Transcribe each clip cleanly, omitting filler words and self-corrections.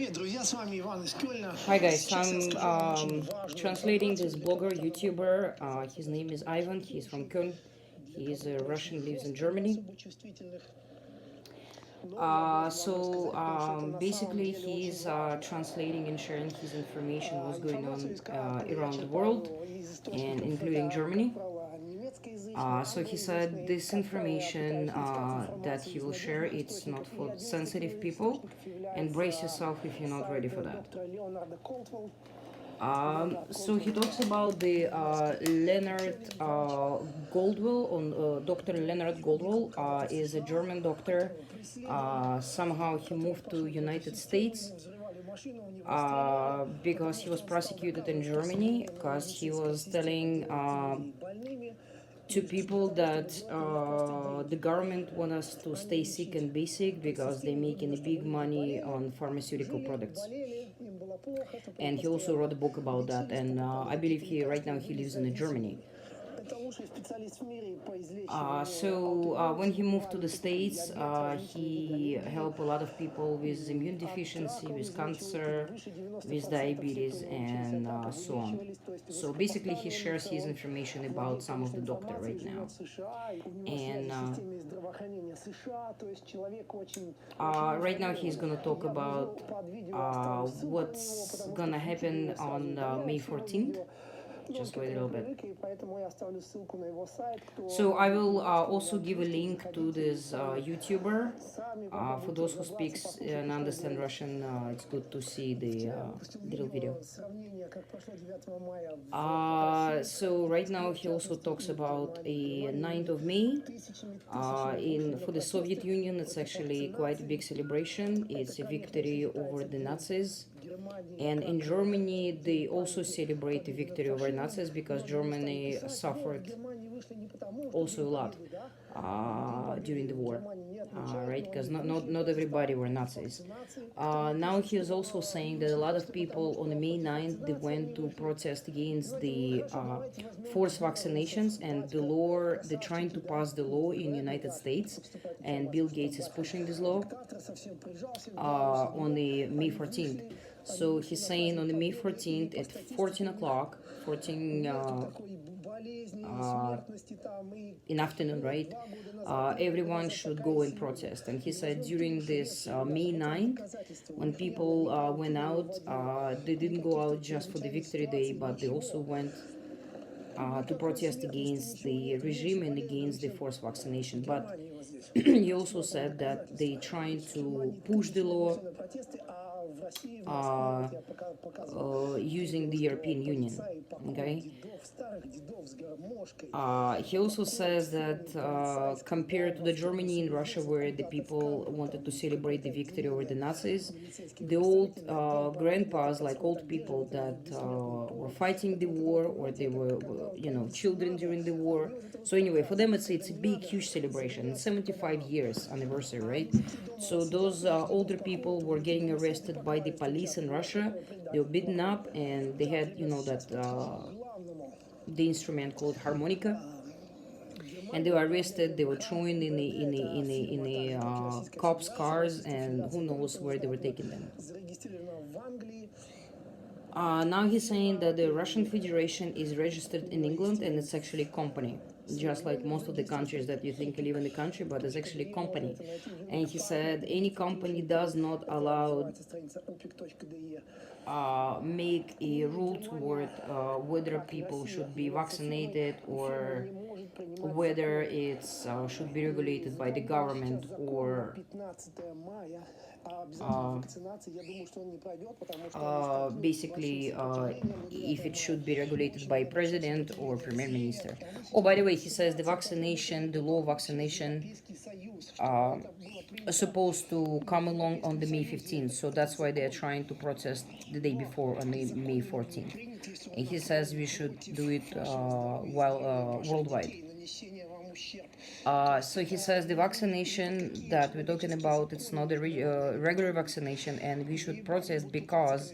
Hi guys, I'm translating this blogger, YouTuber. His name is Ivan. He's from Köln. He is a Russian, lives in Germany. Basically, he's translating and sharing his information, what's going on around the world, and including Germany. So he said this information that he will share, it's not for sensitive people, and brace yourself if you're not ready for that. So he talks about the Leonard Goldwell. Dr. Leonard Goldwell is a German doctor. Somehow he moved to United States because he was prosecuted in Germany because he was telling to people that the government want us to stay sick and be sick because they're making big money on pharmaceutical products. And he also wrote a book about that, and I believe right now he lives in Germany. When he moved to the States, he helped a lot of people with immune deficiency, with cancer, with diabetes, and so on. So basically, he shares his information about some of the doctor right now. And right now he's gonna talk about what's gonna happen on May 14th. Just wait a little bit. So I will also give a link to this YouTuber. For those who speaks and understand Russian, it's good to see the little video. So right now he also talks about a 9th of May. For the Soviet Union, it's actually quite a big celebration. It's a victory over the Nazis. And in Germany, they also celebrate the victory over Nazis because Germany suffered also a lot during the war, right? Because not everybody were Nazis. Now he is also saying that a lot of people on May 9th, they went to protest against the forced vaccinations and the law. They're trying to pass the law in the United States, and Bill Gates is pushing this law on the May 14th. So he's saying on the May 14th at 14 o'clock, 14 in afternoon, right? Everyone should go and protest. And he said during this May 9th, when people went out, they didn't go out just for the Victory Day, but they also went to protest against the regime and against the forced vaccination. But he also said that they trying to push the law using the European Union. Okay. He also says that compared to the Germany and Russia, where the people wanted to celebrate the victory over the Nazis, the old grandpas, like old people that were fighting the war, or they were, children during the war. So anyway, for them it's a big, huge celebration. 75 years anniversary, right? So those older people were getting arrested by the police in Russia. They were beaten up, and they had, that the instrument called harmonica, and they were arrested. They were thrown in the cops' cars, and who knows where they were taking them. Now he's saying that the Russian Federation is registered in England, and it's actually a company, just like most of the countries that you think live in the country, but it's actually a company. And he said any company does not allow make a rule toward whether people should be vaccinated or whether it's should be regulated by the government or basically if it should be regulated by president or premier minister. Oh, by the way, he says the law of vaccination is supposed to come along on the May 15th, so that's why they're trying to protest the day before on the May 14th. And he says we should do it worldwide. So he says the vaccination that we're talking about, it's not a regular vaccination, and we should protest because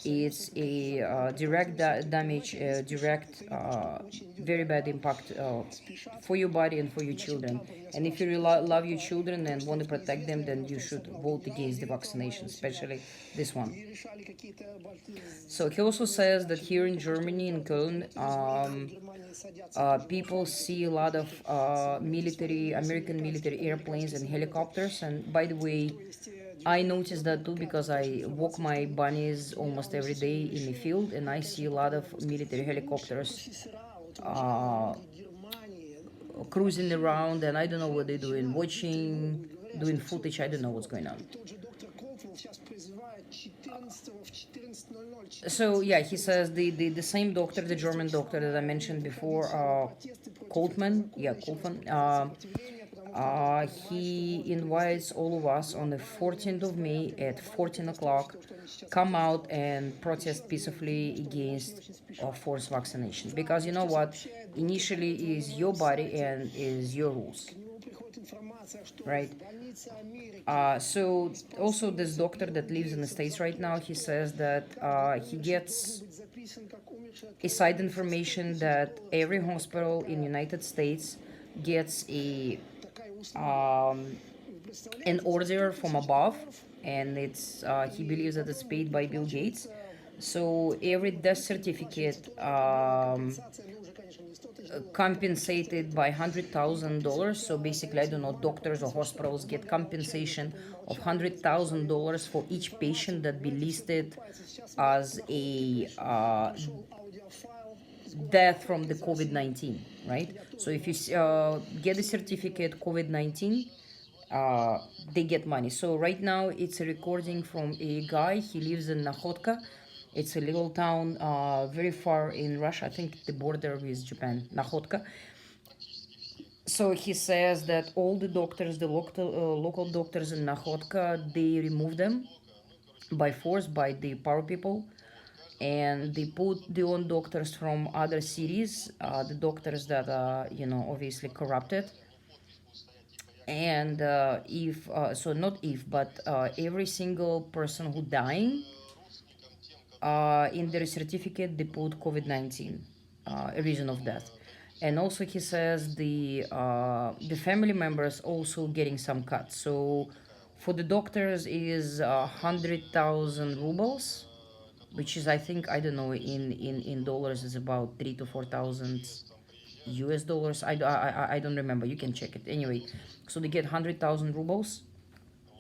It's a direct damage, direct, very bad impact for your body and for your children. And if you really love your children and want to protect them, then you should vote against the vaccination, especially this one. So he also says that here in Germany, in Köln, people see a lot of American military airplanes and helicopters. And by the way, I noticed that too because I walk my bunnies almost every day in the field, and I see a lot of military helicopters cruising around, and I don't know what they're doing, watching, doing footage. I don't know what's going on. So yeah, he says the same doctor, the German doctor that I mentioned before, Coltman, he invites all of us on the 14th of May at 14 o'clock, come out and protest peacefully against forced vaccination. Because you know what? Initially is your body and is your rules. Right. So also this doctor that lives in the States right now, he says that he gets inside information that every hospital in the United States gets an order from above, and it's he believes that it's paid by Bill Gates. So every death certificate compensated by $100,000. So basically, I don't know, doctors or hospitals get compensation of $100,000 for each patient that be listed as a death from the COVID-19, right? So if you get a certificate COVID-19, they get money. So right now it's a recording from a guy. He lives in Nakhotka. It's a little town very far in Russia. I think the border with Japan, Nakhotka. So he says that all the doctors, the local doctors in Nakhotka, they remove them by force by the power people, and they put their own doctors from other cities, the doctors that are, obviously corrupted. And if so, not if, but every single person who dying, in their certificate they put COVID-19, a reason of death. And also he says the family members also getting some cuts. So for the doctors is 100,000 rubles, which is, I think, I don't know, in dollars is about 3 to 4 thousand US dollars. I don't remember. You can check it anyway. So they get 100,000 rubles.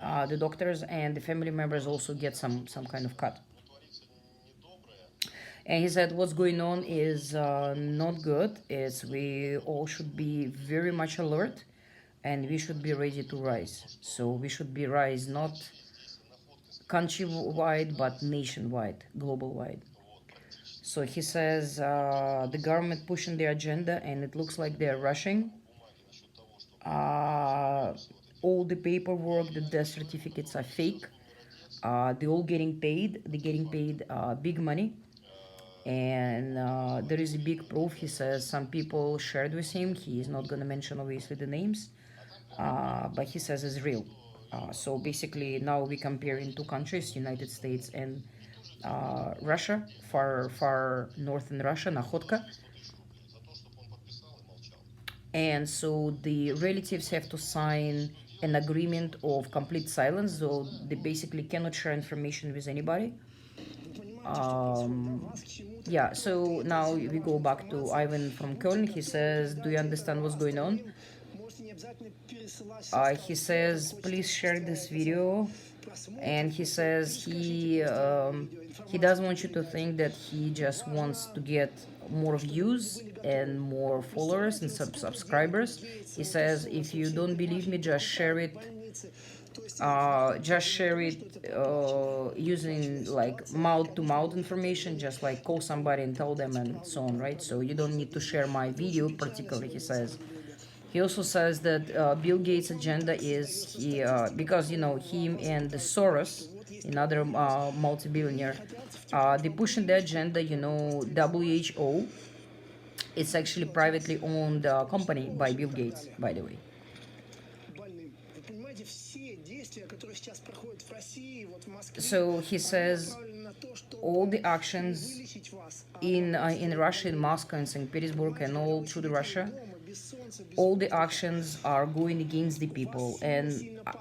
The doctors and the family members also get some kind of cut. And he said what's going on is not good. Is we all should be very much alert, and we should be ready to rise. So we should be rise not countrywide but nationwide, global wide. So he says the government pushing their agenda, and it looks like they're rushing. All the paperwork, the death certificates are fake. They're all getting paid. They're getting paid big money. And there is a big proof. He says some people shared with him. He is not going to mention, obviously, the names. But he says it's real. So basically, now we compare in two countries, United States and Russia, far north in Russia, Nakhotka. And so the relatives have to sign an agreement of complete silence, so they basically cannot share information with anybody. Yeah, so now we go back to Ivan from Köln. He says, do you understand what's going on? He says, please share this video. And he says he doesn't want you to think that he just wants to get more views and more followers and subscribers. He says, if you don't believe me, just share it. Using like mouth-to-mouth information, just like call somebody and tell them and so on, right? So you don't need to share my video particularly, he says. He also says that Bill Gates' agenda is because him and the Soros, another multi-billionaire, they pushing the agenda. WHO, it's actually privately owned company by Bill Gates, by the way. So he says all the actions in Russia, in Moscow, in St. Petersburg, and all through the Russia, all the actions are going against the people. And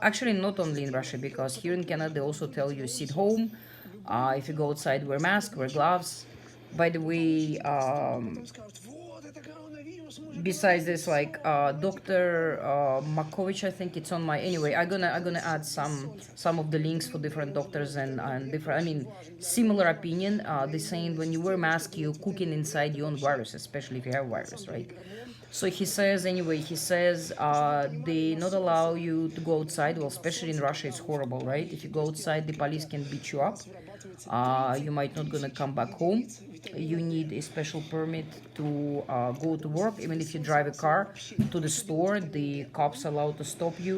actually, not only in Russia, because here in Canada, they also tell you sit home. If you go outside, wear mask, wear gloves. By the way, besides this, like Dr. Makovich, I think it's on my. Anyway, I'm gonna add some of the links for different doctors and different. I mean, similar opinion. They saying when you wear mask, you're cooking inside your own virus, especially if you have virus, right? So he says anyway. He says they not allow you to go outside. Well, especially in Russia, it's horrible, right? If you go outside, the police can beat you up. You might not gonna come back home. You need a special permit to go to work. Even if you drive a car to the store, the cops allowed to stop you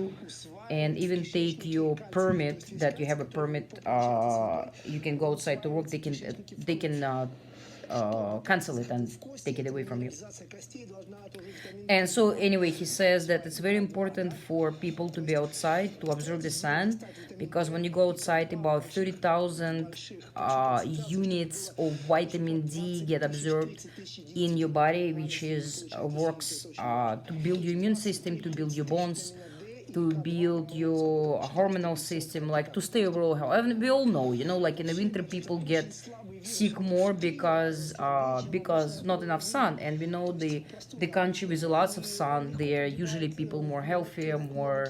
and even take your permit that you have a permit. You can go outside to work. They can cancel it and take it away from you. And so anyway, he says that it's very important for people to be outside to observe the sun, because when you go outside, about 30,000 units of vitamin D get absorbed in your body, which is works to build your immune system, to build your bones, to build your hormonal system, like to stay overall healthy. And we all know, like in the winter, people get sick more because not enough sun. And we know the country with lots of sun, they're usually people more healthier, more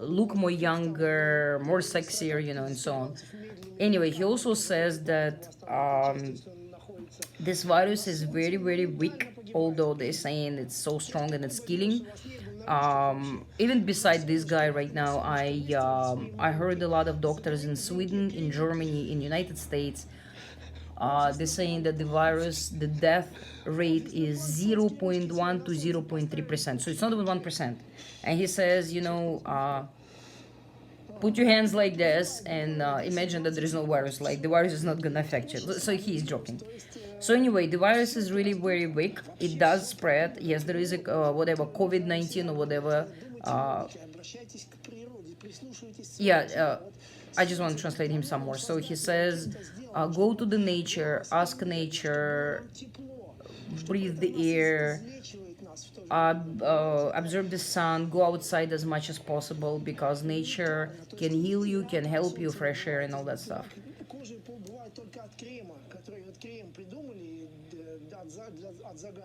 look more younger, more sexier, and so on. Anyway, he also says that this virus is very, very weak, although they're saying it's so strong and it's killing. Even beside this guy right now, I heard a lot of doctors in Sweden, in Germany, in United States. They're saying that the virus, the death rate is 0.1 to 0.3%. So it's not even 1%. And he says, put your hands like this and imagine that there is no virus. Like the virus is not gonna affect you. So he's joking. So anyway, the virus is really very weak. It does spread. Yes, there is a whatever COVID-19 or whatever. I just want to translate him some more. So he says, go to the nature, ask nature, breathe the air, observe the sun, go outside as much as possible, because nature can heal you, can help you, fresh air and all that stuff.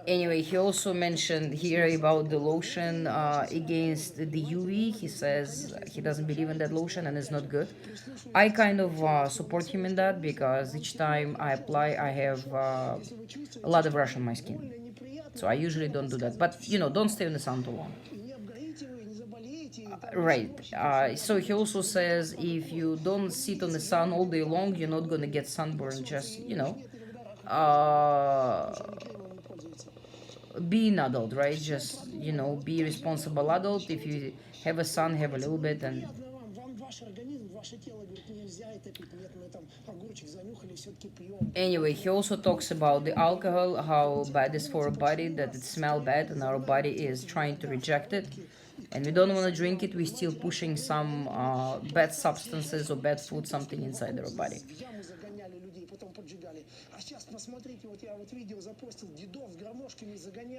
Anyway, he also mentioned here about the lotion against the UV. He says he doesn't believe in that lotion and it's not good. I kind of support him in that, because each time I apply, I have a lot of rash on my skin. So I usually don't do that. But, don't stay in the sun too long. Right. So he also says if you don't sit on the sun all day long, you're not going to get sunburn. Just, be an adult, right? Just, be a responsible adult. If you have a son, have a little bit. And anyway, he also talks about the alcohol, how bad it's for our body, that it smells bad and our body is trying to reject it. And we don't want to drink it, we're still pushing some bad substances or bad food, something inside our body.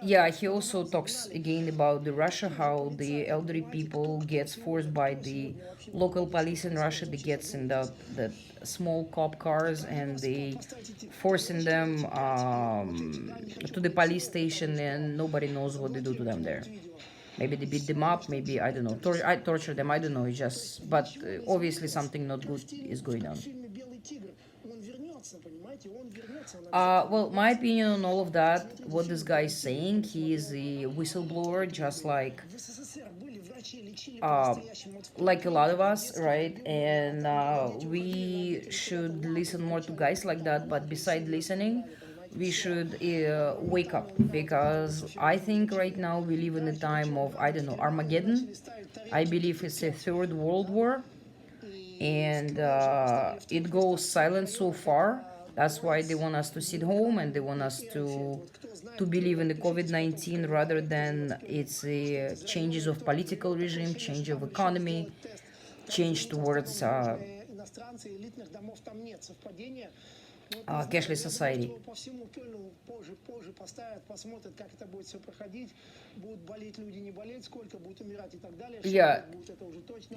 Yeah, he also talks again about the Russia, how the elderly people gets forced by the local police in Russia. They gets in the small cop cars and they forcing them to the police station, and nobody knows what they do to them there. Maybe they beat them up, maybe, I don't know, I torture them, I don't know, but obviously something not good is going on. Well, my opinion on all of that, what this guy is saying, he is a whistleblower, just like a lot of us, right? And we should listen more to guys like that. But beside listening, we should wake up, because I think right now we live in a time of, I don't know, Armageddon. I believe it's a third world war, and it goes silent so far. That's why they want us to sit home, and they want us to believe in the COVID-19 rather than it's changes of political regime, change of economy, change towards cashless society. Yeah,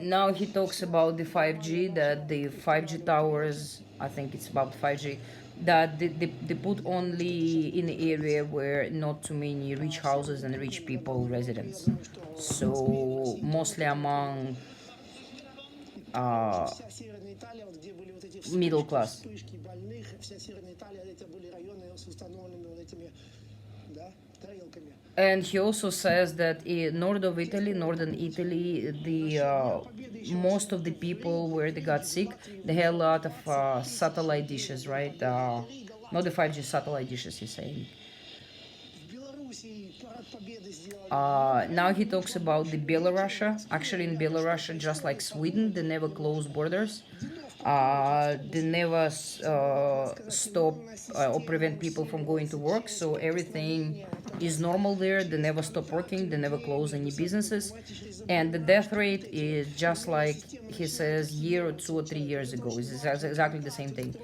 now he talks about the 5G, that the 5G towers, I think it's about 5G, that they put only in the area where not too many rich houses and rich people residents. So mostly among uh, middle class. And he also says that in northern Italy, the most of the people where they got sick, they had a lot of satellite dishes, right? Not the 5G satellite dishes, he's saying. Now he talks about the Belarusia. Actually, in Belarusia, just like Sweden, they never close borders. They never stop or prevent people from going to work. So everything is normal there. They never stop working. They never close any businesses. And the death rate is just like he says year or 2 or 3 years ago. It's exactly the same thing.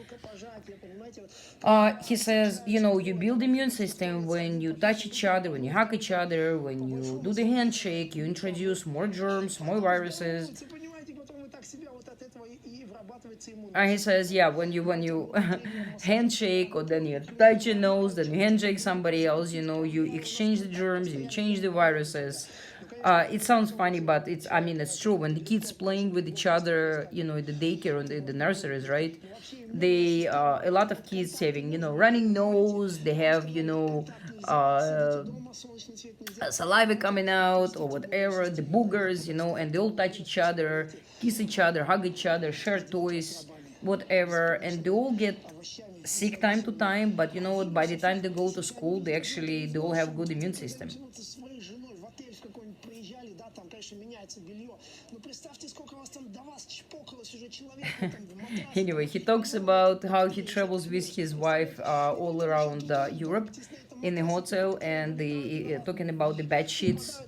He says, you build immune system when you touch each other, when you hug each other, when you do the handshake, you introduce more germs, more viruses. And he says, yeah, when you handshake, or then you touch your nose, then you handshake somebody else, you exchange the germs, you change the viruses. It sounds funny, but it's true. When the kids playing with each other, in the daycare or the nurseries, right? They a lot of kids having, running nose. They have, saliva coming out or whatever, the boogers, and they all touch each other, kiss each other, hug each other, share toys, whatever, and they all get sick time to time. But you know what? By the time they go to school, they all have good immune system. Anyway, he talks about how he travels with his wife all around Europe in a hotel, and talking about the bed sheets.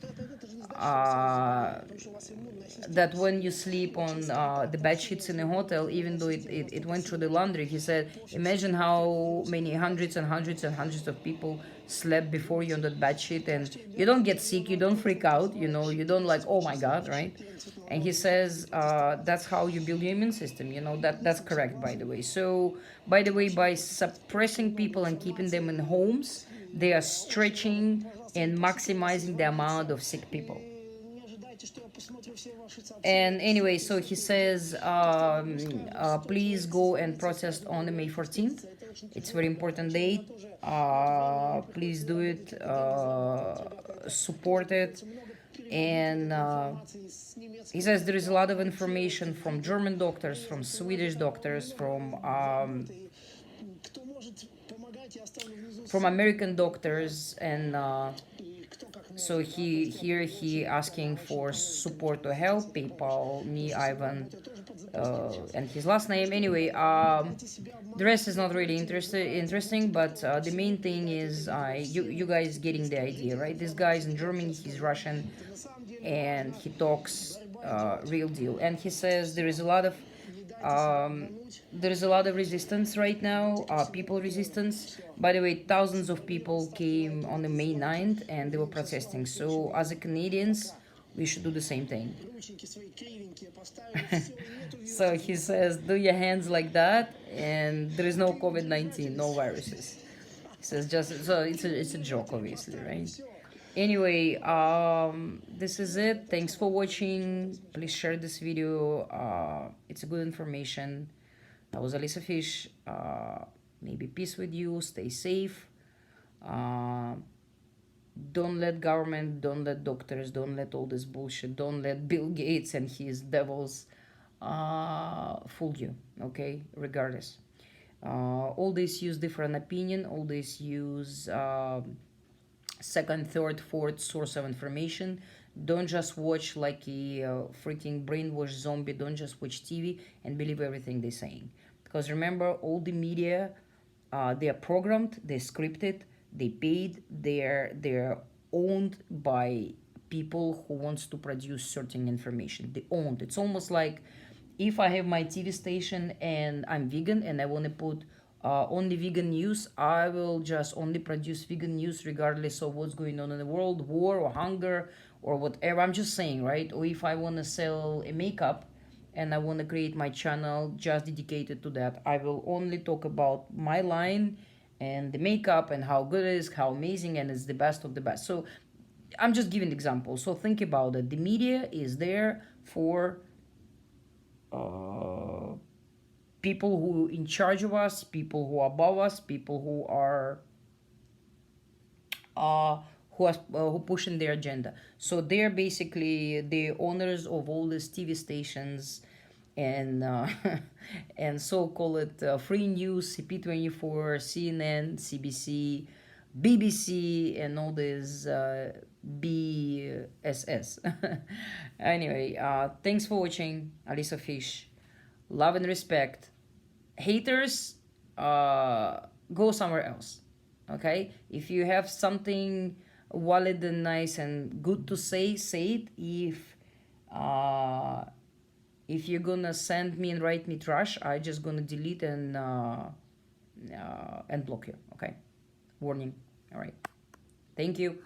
That when you sleep on the bed sheets in a hotel, even though it went through the laundry, he said, imagine how many hundreds and hundreds and hundreds of people slept before you on that bed sheet, and you don't get sick, you don't freak out, you don't like, oh my god, right? And he says that's how you build your immune system. That's correct, by the way. So, by the way, by suppressing people and keeping them in homes, they are stretching and maximizing the amount of sick people. And anyway, so he says, please go and protest on the May 14th. It's a very important date. Please do it. Support it. And he says there is a lot of information from German doctors, from Swedish doctors, from American doctors, and so he asking for support to help PayPal, me, Ivan, and his last name. Anyway, the rest is not really interesting, but the main thing is you guys getting the idea, right? This guy is in Germany, he's Russian, and he talks real deal. And he says there is a lot of resistance right now, people resistance. By the way, thousands of people came on the May 9th and they were protesting. So as a Canadians, we should do the same thing. So he says, do your hands like that, and there is no COVID-19, no viruses. He says it's a joke, obviously, right? Anyway, this is it. Thanks for watching. Please share this video. It's a good information. That was Alisa Fish. Maybe peace with you. Stay safe. Don't let government, don't let doctors, don't let all this bullshit, don't let Bill Gates and his devils fool you, okay? Regardless. All this use different opinion. All this use second, third, fourth source of information. Don't just watch like a freaking brainwashed zombie. Don't just watch TV and believe everything they're saying. Because remember, all the media, they are programmed, they're scripted, they paid, they're owned by people who wants to produce certain information. They owned. It's almost like if I have my TV station and I'm vegan and I want to put only vegan news, I will just only produce vegan news regardless of what's going on in the world, war or hunger or whatever. I'm just saying, right? Or if I want to sell a makeup and I want to create my channel just dedicated to that, I will only talk about my line and the makeup and how good it is, how amazing, and it's the best of the best. So I'm just giving examples. So think about it. The media is there for people who in charge of us, people who are above us, people who are who pushing their agenda. So they're basically the owners of all these TV stations and and so call it free news, CP24, CNN, CBC, BBC, and all this BSS. Anyway, thanks for watching. Alisa Fish. Love and respect. Haters, go somewhere else. Okay, if you have something valid and nice and good to say it. If you're gonna send me and write me trash, I just gonna delete and block you. Okay, warning. All right, thank you.